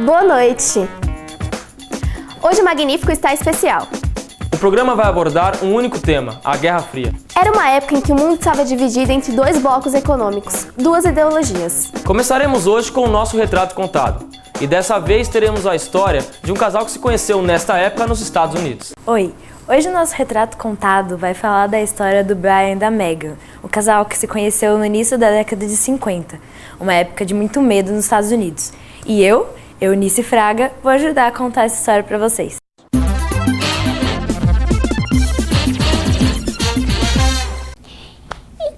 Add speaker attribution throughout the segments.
Speaker 1: Boa noite! Hoje o Magnífico está especial.
Speaker 2: O programa vai abordar um único tema, a Guerra Fria.
Speaker 1: Era uma época em que o mundo estava dividido entre dois blocos econômicos, duas ideologias.
Speaker 2: Começaremos hoje com o nosso retrato contado. E dessa vez teremos a história de um casal que se conheceu nesta época nos Estados Unidos.
Speaker 3: Oi, hoje o nosso retrato contado vai falar da história do Brian e da Megan, o casal que se conheceu no início da década de 50, uma época de muito medo nos Estados Unidos. E eu, Eunice Fraga, vou ajudar a contar essa história para vocês.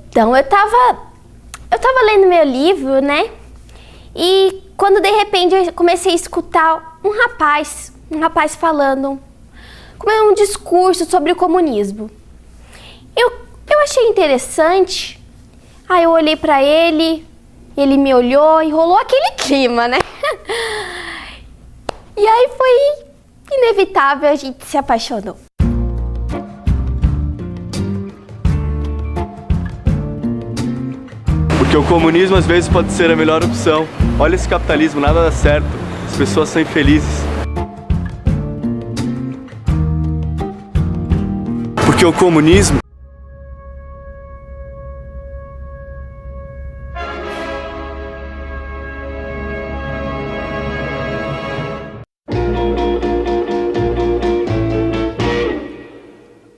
Speaker 1: Então, eu tava lendo meu livro, né? E quando de repente eu comecei a escutar um rapaz falando um discurso sobre o comunismo. Eu achei interessante. Aí eu olhei pra ele, ele me olhou e rolou aquele clima, né? E aí foi inevitável, a gente se apaixonou.
Speaker 4: Porque o comunismo às vezes pode ser a melhor opção. Olha esse capitalismo, nada dá certo. As pessoas são infelizes. Porque o comunismo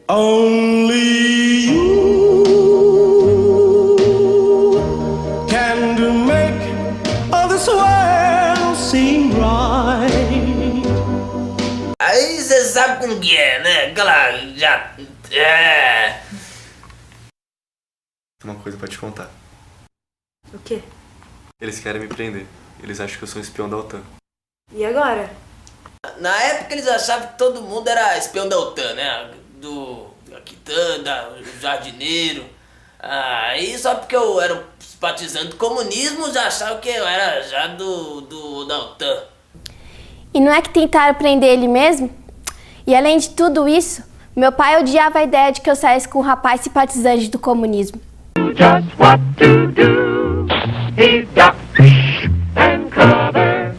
Speaker 5: Only you can make all this world seem right.
Speaker 6: Aí você sabe como que é, né? Aquela já...
Speaker 4: Uma coisa pra te contar.
Speaker 3: O quê?
Speaker 4: Eles querem me prender. Eles acham que eu sou um espião da OTAN.
Speaker 3: E agora?
Speaker 6: Na época eles achavam que todo mundo era espião da OTAN, né? Do Quitanda, o jardineiro. Aí só porque eu era simpatizante do comunismo já achavam que eu era já da OTAN.
Speaker 1: E não é que tentaram prender ele mesmo? E além de tudo isso, meu pai odiava a ideia de que eu saísse com um rapaz simpatizante do comunismo.
Speaker 7: Just what to do. He's duck and cover.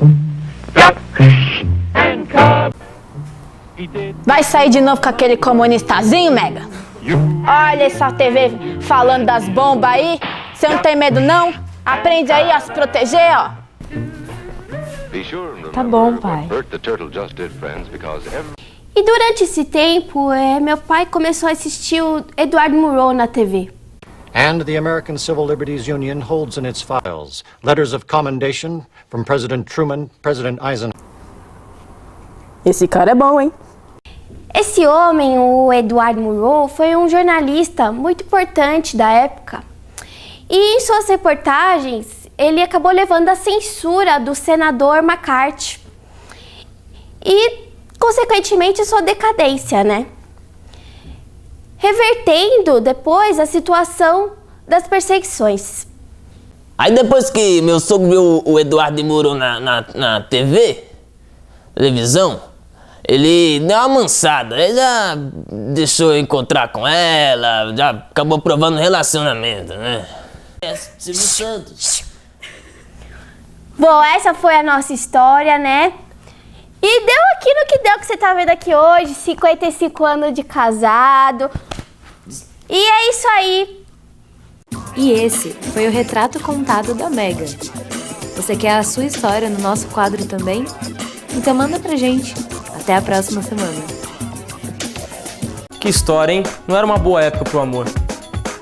Speaker 7: Duck and cover.
Speaker 8: Vai sair de novo com aquele comunistazinho, Mega? Olha essa TV falando das bombas aí. Você não tem medo, não? Aprende aí a se proteger, ó.
Speaker 3: Tá bom, pai.
Speaker 1: E durante esse tempo, meu pai começou a assistir o Edward Murrow na TV.
Speaker 9: And the American Civil Liberties Union holds in its files letters of commendation from President Truman, President Eisenhower.
Speaker 8: Esse cara é bom, hein?
Speaker 1: Esse homem, o Edward Murrow, foi um jornalista muito importante da época. E em suas reportagens, ele acabou levando a censura do senador McCarthy. E, consequentemente, sua decadência, né? Revertendo depois a situação das perseguições.
Speaker 6: Aí depois que meu sogro viu o Eduardo Murrow na televisão, ele deu uma mansada, ele já deixou eu encontrar com ela, já acabou provando relacionamento, né? Silvio Santos.
Speaker 1: Bom, essa foi a nossa história, né? E deu aquilo que deu, que você tá vendo aqui hoje, 55 anos de casado. E é isso aí.
Speaker 3: E esse foi o retrato contado da Megan. Você quer a sua história no nosso quadro também? Então manda pra gente. Até a próxima semana.
Speaker 2: Que história, hein? Não era uma boa época pro amor.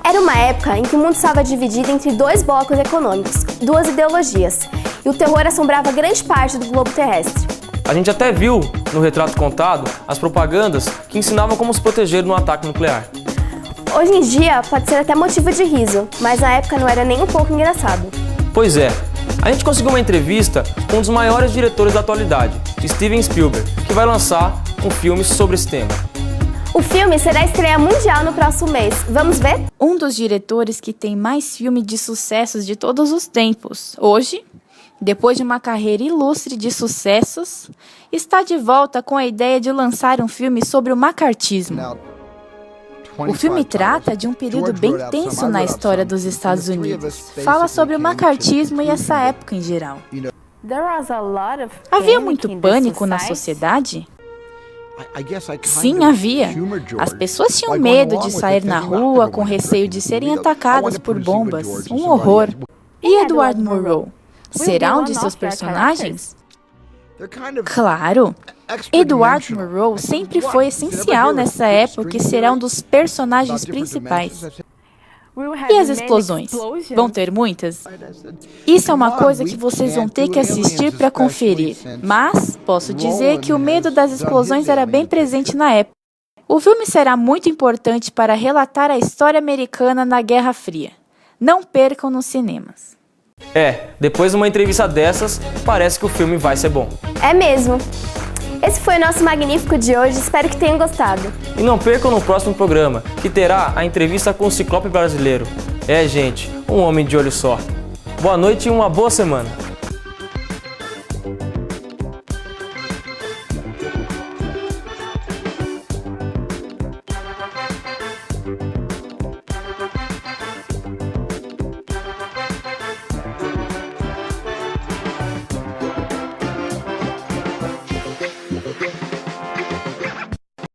Speaker 1: Era uma época em que o mundo estava dividido entre dois blocos econômicos, duas ideologias. E o terror assombrava grande parte do globo terrestre.
Speaker 2: A gente até viu, no retrato contado, as propagandas que ensinavam como se proteger de um ataque nuclear.
Speaker 1: Hoje em dia, pode ser até motivo de riso, mas na época não era nem um pouco engraçado.
Speaker 2: Pois é, a gente conseguiu uma entrevista com um dos maiores diretores da atualidade, Steven Spielberg, que vai lançar um filme sobre esse tema.
Speaker 1: O filme será estreia mundial no próximo mês. Vamos ver?
Speaker 10: Um dos diretores que tem mais filme de sucessos de todos os tempos. Hoje, depois de uma carreira ilustre de sucessos, está de volta com a ideia de lançar um filme sobre o macartismo. O filme trata de um período bem tenso na história dos Estados Unidos. Fala sobre o macartismo e essa época em geral. Havia muito pânico na sociedade? Sim, havia. As pessoas tinham medo de sair na rua com receio de serem atacadas por bombas. Um horror. E Edward Murrow? Será um de seus personagens? Claro! Edward Murrow sempre foi essencial nessa época e será um dos personagens principais. E as explosões? Vão ter muitas? Isso é uma coisa que vocês vão ter que assistir para conferir. Mas posso dizer que o medo das explosões era bem presente na época. O filme será muito importante para relatar a história americana na Guerra Fria. Não percam nos cinemas.
Speaker 2: Depois de uma entrevista dessas, parece que o filme vai ser bom.
Speaker 1: É mesmo. Esse foi o nosso Magnífico de hoje, espero que tenham gostado.
Speaker 2: E não percam no próximo programa, que terá a entrevista com o Ciclope brasileiro. Gente, um homem de olho só. Boa noite e uma boa semana.